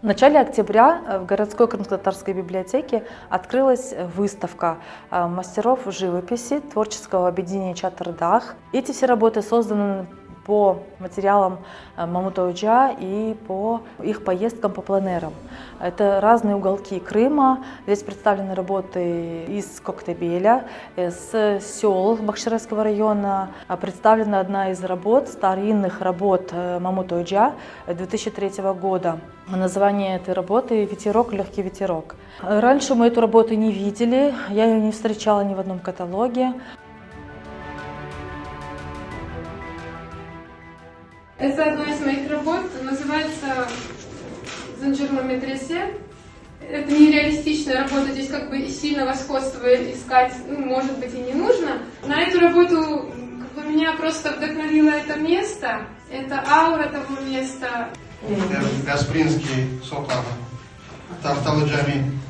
В начале октября в городской крымско-татарской библиотеке открылась выставка мастеров живописи творческого объединения «Чатыр-Дах». Эти все работы созданы по материалам Мамут-Оджа и по их поездкам по пленэрам. Это разные уголки Крыма. Здесь представлены работы из Коктебеля, с сел Бахчисарайского района. Представлена одна из работ, старинных работ Мамут-Оджа 2003 года. Название этой работы «Ветерок, легкий ветерок». Раньше мы эту работу не видели, я ее не встречала ни в одном каталоге. Это одна из моих работ, называется «Занжирный медресе». Это нереалистичная работа, здесь как бы сильного сходства искать, может быть, и не нужно. На эту работу меня просто вдохновило это место, это аура того места. Гаспринский, Соколов, Тафталджами,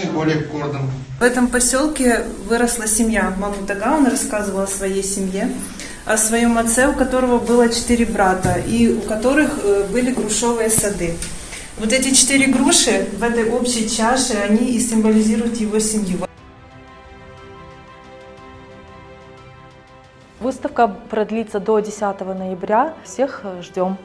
и более гордым. В этом поселке выросла семья Мамут-Ага. Он рассказывал о своей семье, о своем отце, у которого было 4 брата, и у которых были грушевые сады. Вот эти 4 груши в этой общей чаше, они и символизируют его семью. Выставка продлится до 10 ноября. Всех ждем.